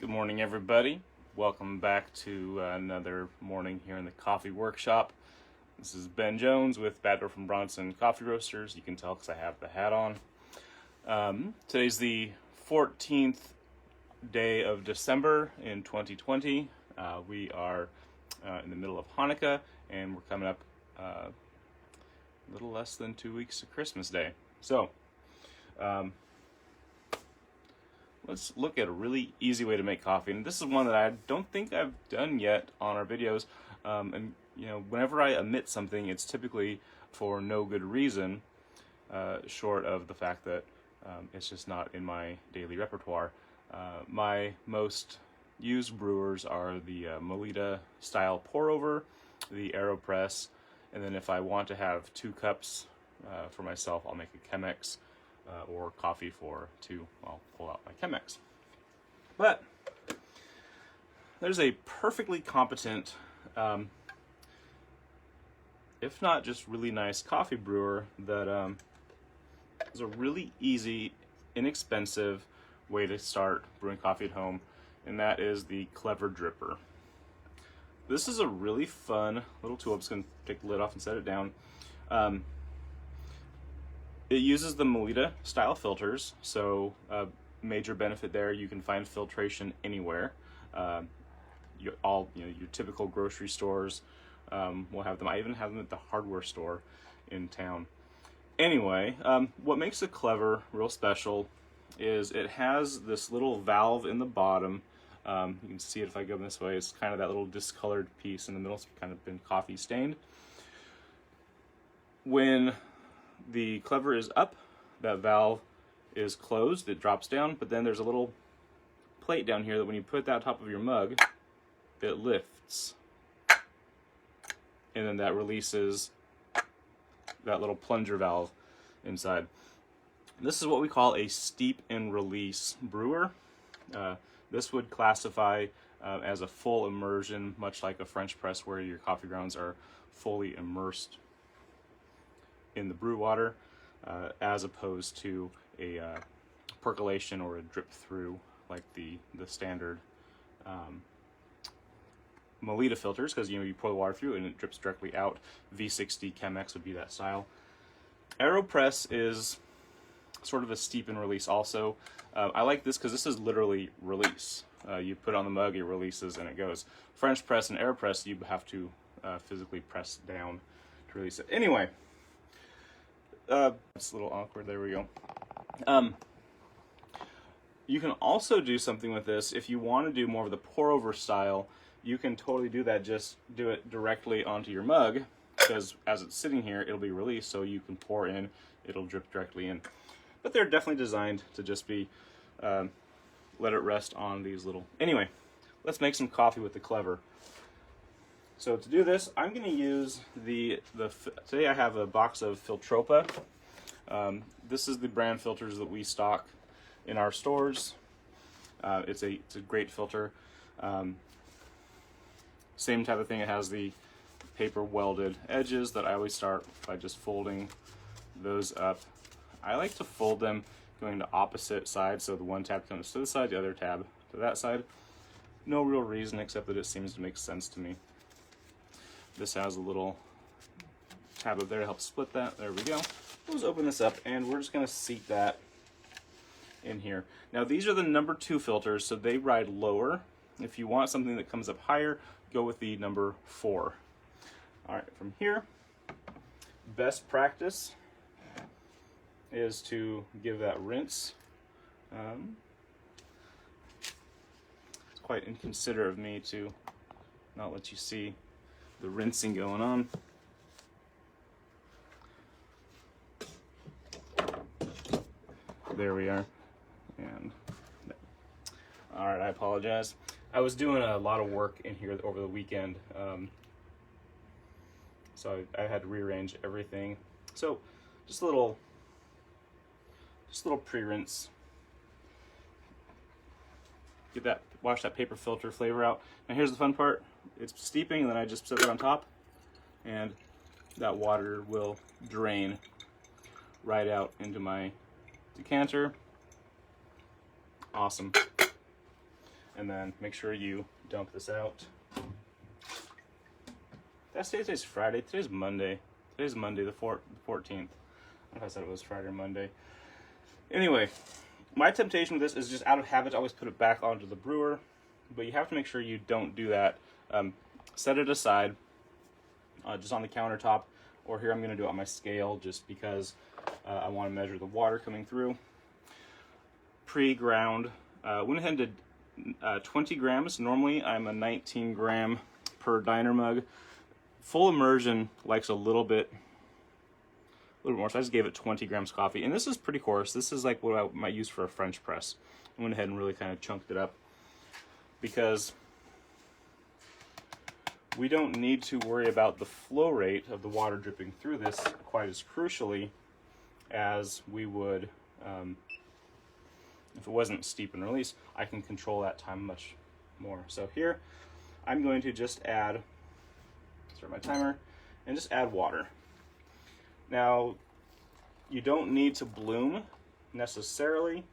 Good morning, everybody. Welcome back to another morning here in the coffee workshop. This is Ben Jones with Badger from Bronson Coffee Roasters. You can tell because I have the hat on. Today's the 14th day of December in 2020. We are in the middle of Hanukkah, and we're coming up a little less than 2 weeks to Christmas Day. So, let's look at a really easy way to make coffee. And this is one that I don't think I've done yet on our videos. And you know, whenever I omit something, it's typically for no good reason, short of the fact that it's just not in my daily repertoire. My most used brewers are the Melita style pour over, the AeroPress, and then if I want to have 2 cups for myself, I'll make a Chemex. Or coffee for 2, I'll pull out my Chemex. But there's a perfectly competent, if not just really nice coffee brewer that is a really easy, inexpensive way to start brewing coffee at home, and that is the Clever Dripper. This is a really fun little tool. I'm just going to take the lid off and set it down. It uses the Melita style filters, so major benefit there. You can find filtration anywhere. Your typical grocery stores will have them. I even have them at the hardware store in town. Anyway, what makes it Clever real special is it has this little valve in the bottom. You can see it if I go this way. It's kind of that little discolored piece in the middle. It's kind of been coffee stained. When the Clever is up, that valve is closed, it drops down, but then there's a little plate down here that when you put that on top of your mug, it lifts. And then that releases that little plunger valve inside. This is what we call a steep and release brewer. This would classify as a full immersion, much like a French press where your coffee grounds are fully immersed in the brew water, as opposed to a percolation or a drip through like the standard Melita filters, because you pour the water through and it drips directly out. V60 Chemex would be that style. AeroPress is sort of a steep and release also. I like this because this is literally release. You put it on the mug, it releases, and it goes. French press and AeroPress, you have to physically press down to release it. Anyway, it's a little awkward. There we go. You can also do something with this if you want to do more of the pour over style. You can totally do that. Just do it directly onto your mug, because as it's sitting here, it'll be released, so you can pour in, it'll drip directly in. But they're definitely designed to just be let it rest on these little. Anyway, let's make some coffee with the Clever. So to do this, I'm going to use today I have a box of Filtropa. This is the brand filters that we stock in our stores. It's a great filter. Same type of thing. It has the paper welded edges that I always start by just folding those up. I like to fold them going to opposite sides, so the one tab comes to this side, the other tab to that side. No real reason except that it seems to make sense to me. This has a little tab up there to help split that. There we go. Let's open this up, and we're just going to seat that in here. Now, these are the number 2 filters, so they ride lower. If you want something that comes up higher, go with the number 4. All right, from here, best practice is to give that rinse. It's quite inconsiderate of me to not let you see the rinsing going on. There we are. And all right, I apologize. I was doing a lot of work in here over the weekend, so I had to rearrange everything. So just a little pre-rinse. Wash that paper filter flavor out. Now here's the fun part. It's steeping, and then I just set that on top, and that water will drain right out into my decanter. Awesome. and then make sure you dump this out. Did I say today's Friday? Today's Monday. Today's Monday, the 14th. I don't know if I said it was Friday or Monday. Anyway, my temptation with this is just out of habit to always put it back onto the brewer, but you have to make sure you don't do that. Set it aside, just on the countertop, or here I'm going to do it on my scale just because I want to measure the water coming through. Pre-ground, went ahead and did 20 grams. Normally I'm a 19 gram per diner mug. Full immersion likes a little bit more, so I just gave it 20 grams coffee. And this is pretty coarse. This is like what I might use for a French press. I went ahead and really kind of chunked it up because we don't need to worry about the flow rate of the water dripping through this quite as crucially as we would if it wasn't steep and release. I can control that time much more. So here I'm going to just add, start my timer, and just add water. Now, you don't need to bloom necessarily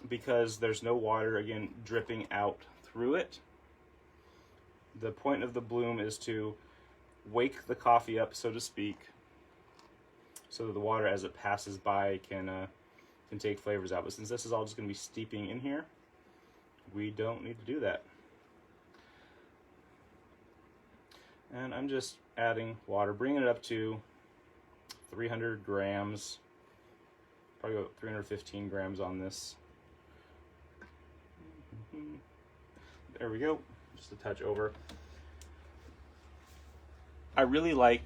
because there's no water, again, dripping out through it. The point of the bloom is to wake the coffee up, so to speak, so that the water as it passes by can take flavors out. But since this is all just going to be steeping in here, we don't need to do that. And I'm just adding water, bringing it up to 300 grams, probably about 315 grams on this. There we go, just a touch over. I really like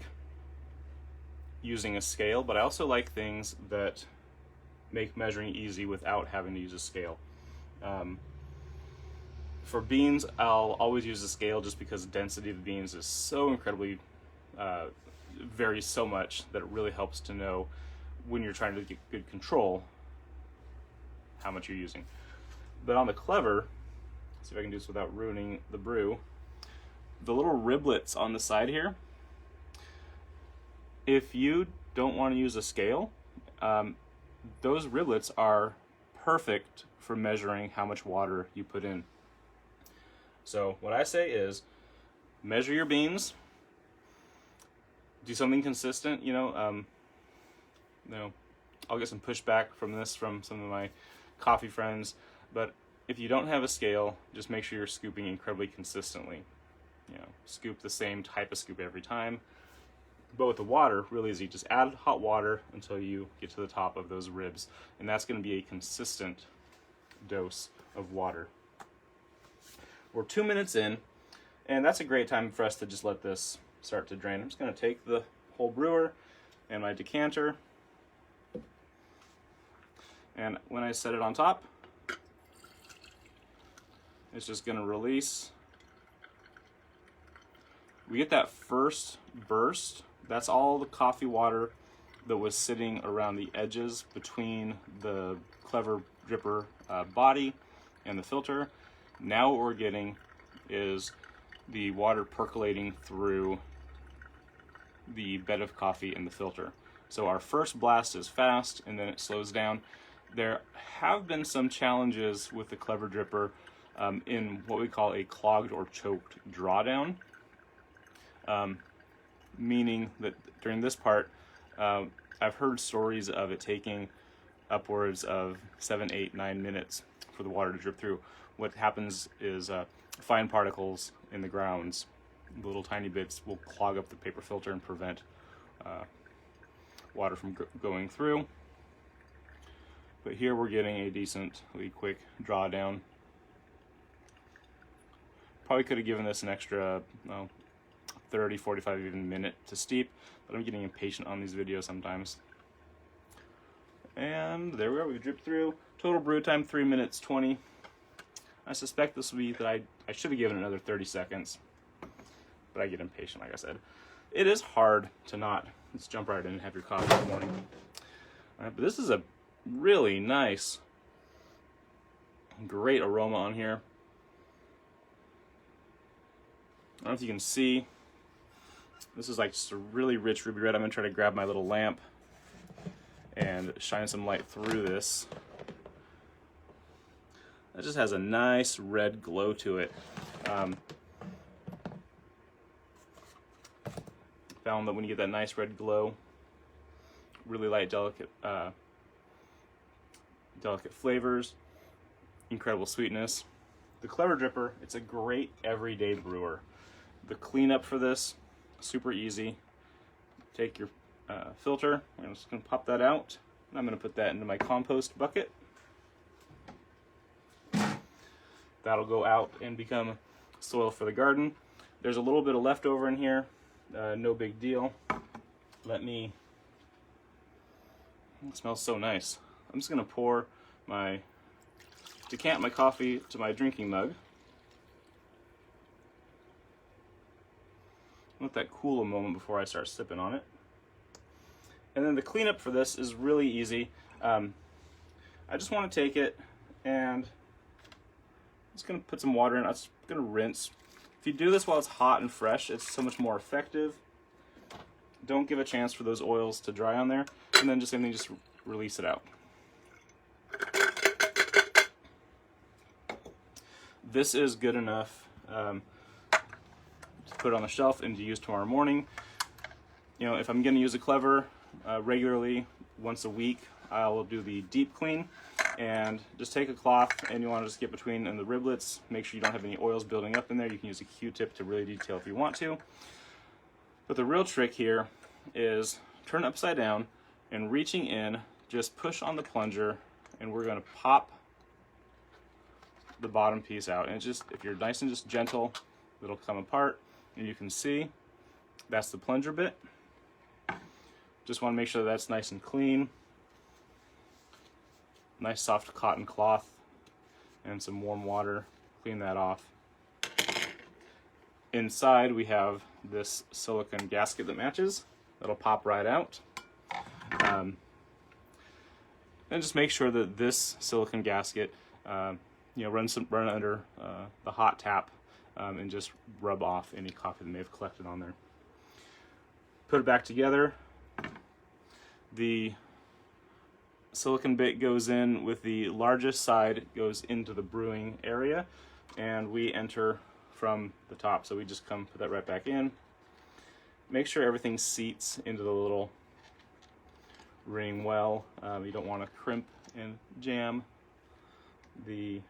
using a scale, but I also like things that make measuring easy without having to use a scale. For beans, I'll always use a scale just because the density of the beans is so incredibly, varies so much that it really helps to know when you're trying to get good control how much you're using. But on the Clever, see if I can do this without ruining the brew, the little riblets on the side here, if you don't want to use a scale, those riblets are perfect for measuring how much water you put in. So what I say is measure your beans, do something consistent. I'll get some pushback from this from some of my coffee friends, but if you don't have a scale, just make sure you're scooping incredibly consistently. Scoop the same type of scoop every time. But with the water, really easy. Just add hot water until you get to the top of those ribs, and that's going to be a consistent dose of water. We're 2 minutes in, and that's a great time for us to just let this start to drain. I'm just going to take the whole brewer and my decanter, and when I set it on top, it's just going to release. We get that first burst. That's all the coffee water that was sitting around the edges between the Clever dripper body and the filter. Now what we're getting is the water percolating through the bed of coffee in the filter. So our first blast is fast and then it slows down. There have been some challenges with the Clever dripper in what we call a clogged or choked drawdown. Meaning that during this part, I've heard stories of it taking upwards of 7, 8, 9 minutes for the water to drip through. What happens is fine particles in the grounds, little tiny bits, will clog up the paper filter and prevent water from going through. But here we're getting a decently quick drawdown. Probably could have given this an extra 30, 45 even minute to steep, but I'm getting impatient on these videos sometimes. And there we go, we dripped through. Total brew time 3 minutes 20. I suspect this will be that I should have given it another 30 seconds, but I get impatient, like I said. It is hard to not just jump right in and have your coffee in the morning. All right, but this is a really nice, great aroma on here. I don't know if you can see. This is like just a really rich ruby red. I'm going to try to grab my little lamp and shine some light through this. That just has a nice red glow to it. Found that when you get that nice red glow, really light, delicate flavors, incredible sweetness. The Clever Dripper, it's a great everyday brewer. The cleanup for this, super easy. Take your filter, I'm just going to pop that out. I'm going to put that into my compost bucket. That'll go out and become soil for the garden. There's a little bit of leftover in here, no big deal. It smells so nice. I'm just going to decant my coffee to my drinking mug. Let that cool a moment before I start sipping on it. And then the cleanup for this is really easy. I just want to take it and I'm just going to put some water in. I'm just going to rinse. If you do this while it's hot and fresh, it's so much more effective. Don't give a chance for those oils to dry on there. And then just release it out. This is good enough to put on the shelf and to use tomorrow morning. You know, if I'm going to use a Clever regularly, once a week, I'll do the deep clean and just take a cloth and you want to just get between the riblets. Make sure you don't have any oils building up in there. You can use a Q-tip to really detail if you want to. But the real trick here is turn it upside down and reaching in, just push on the plunger and we're going to pop the bottom piece out. And if you're nice and just gentle, it'll come apart and you can see that's the plunger bit. Just want to make sure that's nice and clean. Nice soft cotton cloth and some warm water. Clean that off. Inside we have this silicone gasket that matches. That'll pop right out. And just make sure that this silicone gasket run under the hot tap and just rub off any coffee that may have collected on there. Put it back together. The silicone bit goes in with the largest side, goes into the brewing area, and we enter from the top. So we just put that right back in. Make sure everything seats into the little ring well. You don't want to crimp and jam the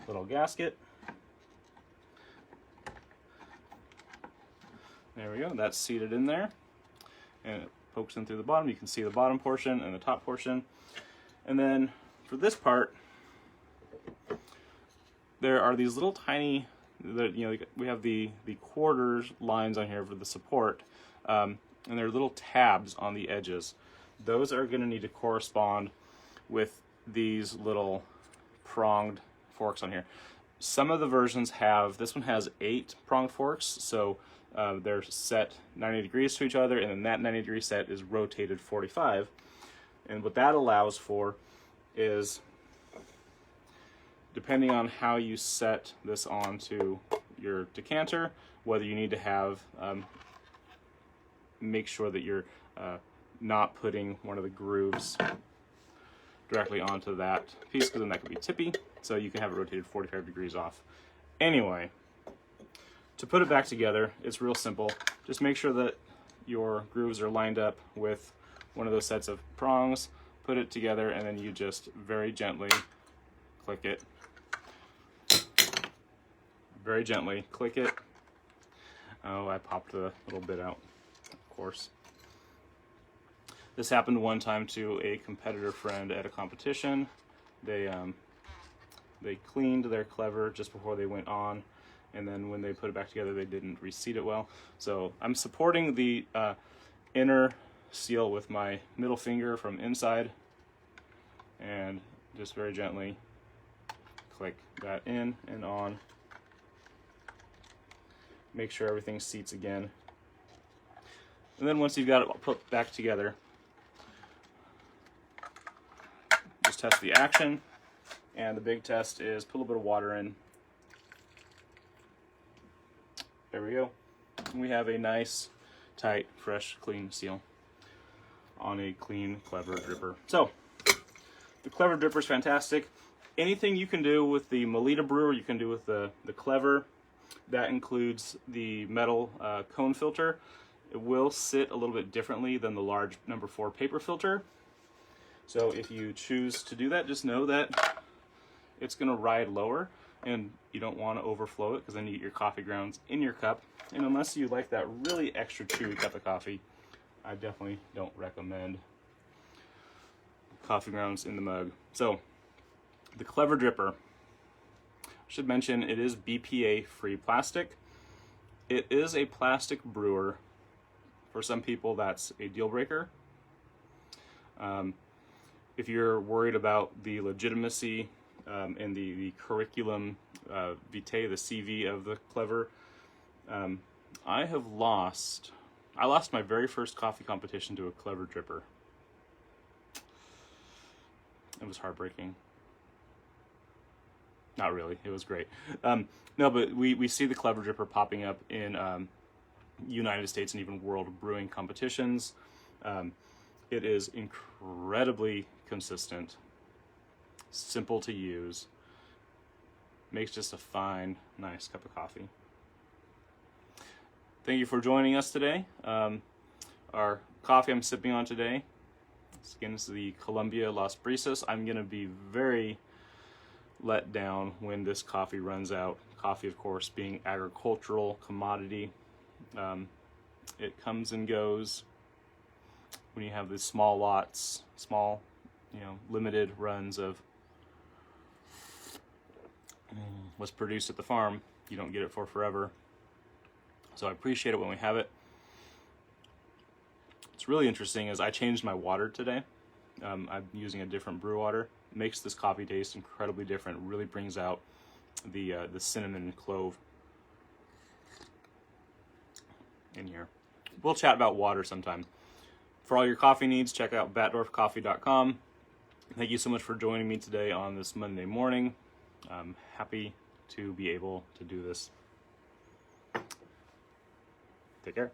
little gasket. There we go, that's seated in there. And it pokes in through the bottom. You can see the bottom portion and the top portion. And then for this part, there are these little tiny, we have the quarters lines on here for the support, and there are little tabs on the edges. Those are going to need to correspond with these little pronged forks on here. Some of the versions this one has 8 pronged forks, so they're set 90 degrees to each other, and then that 90-degree set is rotated 45. And what that allows for is, depending on how you set this onto your decanter, whether you need to have, make sure that you're not putting one of the grooves directly onto that piece, because then that could be tippy, so you can have it rotated 45 degrees off. Anyway, to put it back together, it's real simple. Just make sure that your grooves are lined up with one of those sets of prongs, put it together, and then you just very gently click it. Very gently click it. Oh, I popped a little bit out, of course. This happened one time to a competitor friend at a competition. They cleaned their Clever just before they went on, and then when they put it back together, they didn't reseat it well. So I'm supporting the inner seal with my middle finger from inside, and just very gently click that in and on. Make sure everything seats again. And then once you've got it put back together, just test the action. And the big test is put a little bit of water in. There we go. We have a nice, tight, fresh, clean seal on a clean, Clever dripper. So the Clever Dripper is fantastic. Anything you can do with the Melita brewer, you can do with the Clever. That includes the metal cone filter. It will sit a little bit differently than the large number 4 paper filter. So if you choose to do that, just know that it's going to ride lower, and you don't want to overflow it because then you get your coffee grounds in your cup. And unless you like that really extra chewy cup of coffee, I definitely don't recommend coffee grounds in the mug. So the Clever Dripper, I should mention it is BPA free plastic. It is a plastic brewer. For some people that's a deal breaker. If you're worried about the legitimacy and the curriculum vitae, the CV of the Clever, I lost my very first coffee competition to a Clever Dripper. It was heartbreaking. Not really, it was great. No, but we see the Clever Dripper popping up in United States and even world brewing competitions. It is incredibly consistent, simple to use, makes just a fine, nice cup of coffee. Thank you for joining us today. Our coffee I'm sipping on today, again, this is the Colombia Las Brisas. I'm going to be very let down when this coffee runs out. Coffee, of course, being agricultural commodity. It comes and goes when you have these small lots, small, limited runs of what's produced at the farm. You don't get it for forever. So I appreciate it when we have it. What's really interesting is I changed my water today. I'm using a different brew water. It makes this coffee taste incredibly different. It really brings out the cinnamon and clove in here. We'll chat about water sometime. For all your coffee needs, check out batdorfcoffee.com. Thank you so much for joining me today on this Monday morning. I'm happy to be able to do this. Take care.